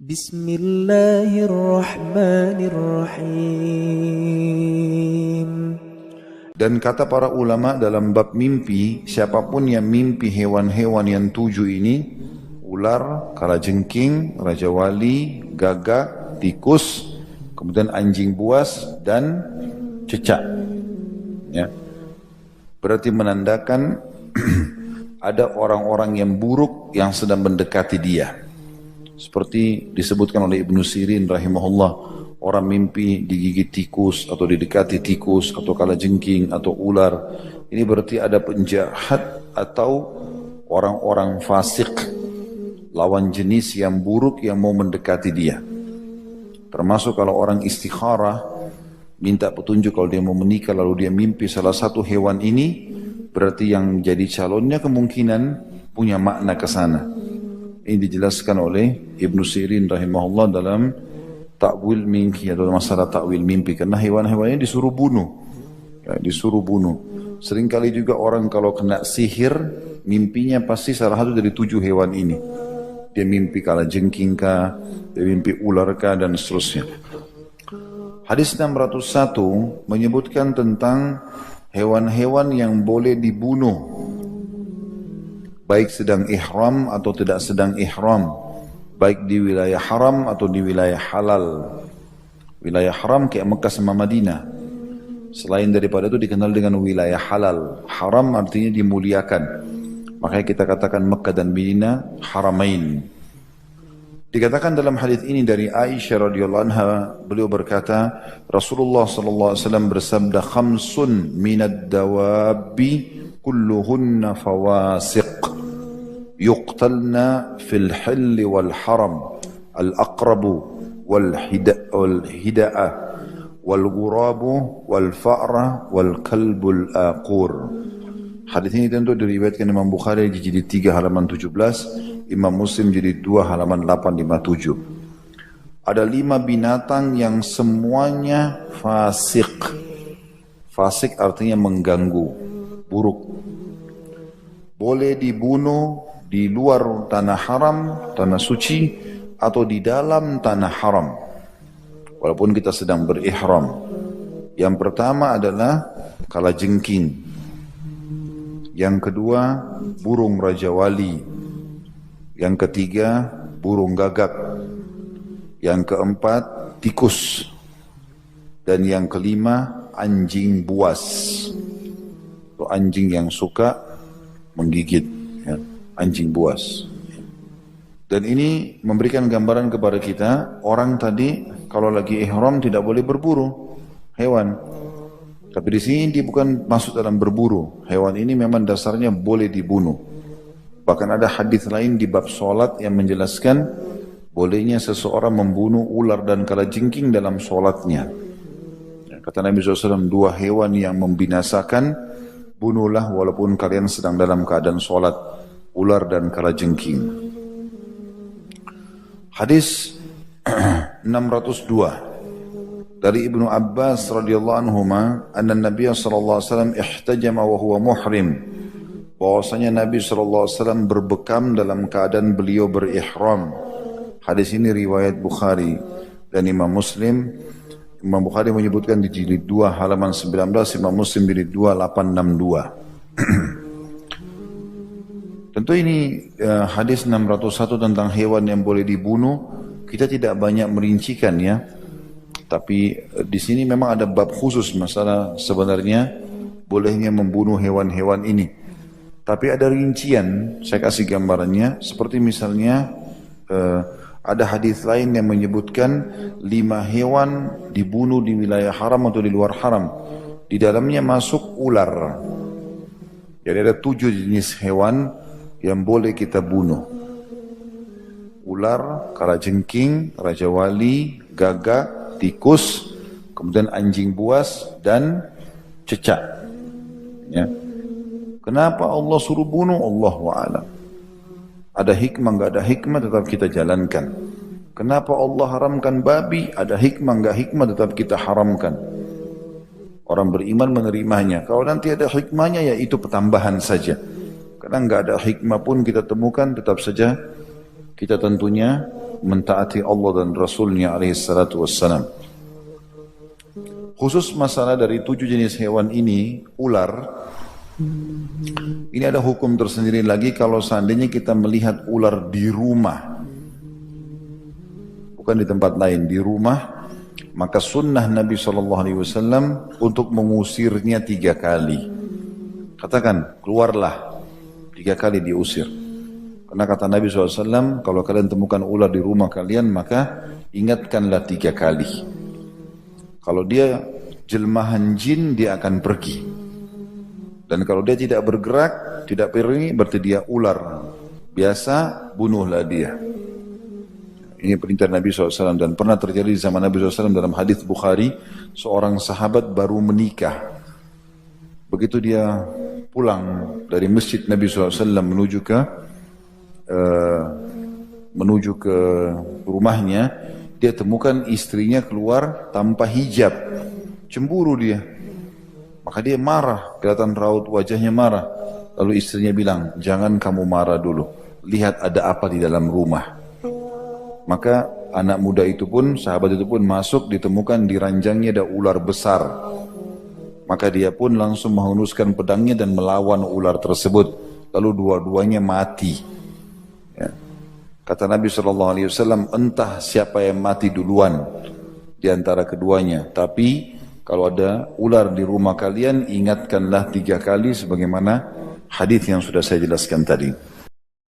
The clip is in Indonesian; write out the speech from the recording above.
Bismillahirrahmanirrahim. Dan kata para ulama dalam bab mimpi, siapapun yang mimpi hewan-hewan yang 7 ini, ular, kalajengking, raja wali, gagak, tikus, kemudian anjing buas dan cecak, ya, berarti menandakan ada orang-orang yang buruk yang sedang mendekati dia. Seperti disebutkan oleh Ibnu Sirin rahimahullah, orang mimpi digigit tikus atau didekati tikus atau kalajengking atau ular, ini berarti ada penjahat atau orang-orang fasik, lawan jenis yang buruk yang mau mendekati dia. Termasuk kalau orang istikharah, minta petunjuk kalau dia mau menikah lalu dia mimpi salah satu hewan ini, berarti yang jadi calonnya kemungkinan punya makna ke sana. Ini dijelaskan oleh Ibnu Sirin rahimahullah dalam ta'wil mimpi atau masalah ta'wil mimpi, karena hewan-hewan ini disuruh bunuh, ya, disuruh bunuh. Seringkali juga orang kalau kena sihir, mimpinya pasti salah satu dari 7 hewan ini. Dia mimpi kalajengking kah, dia mimpi ular kah, dan seterusnya. Hadis 601 menyebutkan tentang hewan-hewan yang boleh dibunuh, baik sedang ihram atau tidak sedang ihram, baik di wilayah haram atau di wilayah halal. Wilayah haram kayak Mekah sama Madinah. Selain daripada itu dikenal dengan wilayah halal. Haram artinya dimuliakan. Makanya kita katakan Mekah dan Madinah haramain. Dikatakan dalam hadis ini dari Aisyah radhiyallahu anha, beliau berkata, Rasulullah sallallahu alaihi wasallam bersabda, "Khamsun minad dawabi kulluhunna fawasiq yuqtalna fil hill wal haram, al-aqrabu wal hida'ah wal ghurabu wal fa'ra wal kalbul aqur." Hadis ini tentu diriwayatkan Imam Bukhari di jilid 3 halaman 17, Imam Muslim jilid 2 halaman 857. Ada 5 binatang yang semuanya fasik. Fasik artinya mengganggu, buruk. Boleh dibunuh di luar tanah haram, tanah suci, atau di dalam tanah haram, walaupun kita sedang berihram. Yang pertama adalah kalajengking. Yang kedua, burung raja wali. Yang ketiga, burung gagak. Yang keempat, tikus. Dan yang kelima, anjing buas. Itu anjing yang suka menggigit, ya, anjing buas. Dan ini memberikan gambaran kepada kita, orang tadi kalau lagi ihram tidak boleh berburu hewan. Tapi di sini dia bukan masuk dalam berburu. Hewan ini memang dasarnya boleh dibunuh. Bahkan ada hadis lain di bab solat yang menjelaskan bolehnya seseorang membunuh ular dan kalajengking dalam solatnya. Kata Nabi SAW, 2 hewan yang membinasakan, bunuhlah walaupun kalian sedang dalam keadaan solat, ular dan kalajengking. Hadis 602 dari Ibnu Abbas radhiyallahu anhuma, anna Nabi sallallahu alaihi wasallam ihtajama wa huwa muhrim. Bahwasanya Nabi sallallahu alaihi wasallam berbekam dalam keadaan beliau berihram. Hadis ini riwayat Bukhari dan Imam Muslim. Imam Bukhari menyebutkan di jilid 2 halaman 19, Imam Muslim jilid 2 862. Tentu ini hadis 601 tentang hewan yang boleh dibunuh, kita tidak banyak merincikan, ya. Tapi di sini memang ada bab khusus masalah sebenarnya bolehnya membunuh hewan-hewan ini. Tapi ada rincian, saya kasih gambarannya, seperti misalnya ada hadis lain yang menyebutkan 5 hewan dibunuh di wilayah haram atau di luar haram. Di dalamnya masuk ular. Jadi ada 7 jenis hewan yang boleh kita bunuh. Ular, kalajengking, raja wali, gagak, tikus, kemudian anjing buas dan cecak. Ya. Kenapa Allah suruh bunuh? Allahu a'lam. Ada hikmah, enggak ada hikmah, tetap kita jalankan. Kenapa Allah haramkan babi? Ada hikmah, enggak hikmah, tetap kita haramkan. Orang beriman menerimanya. Kalau nanti ada hikmahnya, ya itu pertambahan saja. Karena enggak ada hikmah pun kita temukan, tetap saja kita tentunya mentaati Allah dan Rasulnya alaihi salatu wassalam. Khusus masalah dari 7 jenis hewan ini, ular, ini ada hukum tersendiri lagi kalau seandainya kita melihat ular di rumah, bukan di tempat lain, di rumah, maka sunnah Nabi SAW untuk mengusirnya 3 kali. Katakan, keluarlah, 3 kali diusir. Karena kata Nabi SAW, kalau kalian temukan ular di rumah kalian, maka ingatkanlah 3 kali. Kalau dia jelmahan jin, dia akan pergi. Dan kalau dia tidak bergerak, tidak pergi, berarti dia ular biasa, bunuhlah dia. Ini perintah Nabi SAW dan pernah terjadi di zaman Nabi SAW dalam hadis Bukhari, seorang sahabat baru menikah. Begitu dia pulang dari masjid Nabi SAW menuju ke rumahnya, dia temukan istrinya keluar tanpa hijab. Cemburu dia. Maka dia marah, kelihatan raut wajahnya marah. Lalu istrinya bilang, jangan kamu marah dulu. Lihat ada apa di dalam rumah. Maka anak muda itu pun, sahabat itu pun masuk, ditemukan di ranjangnya ada ular besar. Maka dia pun langsung menghunuskan pedangnya dan melawan ular tersebut. Lalu dua-duanya mati. Ya. Kata Nabi SAW, entah siapa yang mati duluan di antara keduanya. Tapi kalau ada ular di rumah kalian, ingatkanlah 3 kali sebagaimana hadis yang sudah saya jelaskan tadi.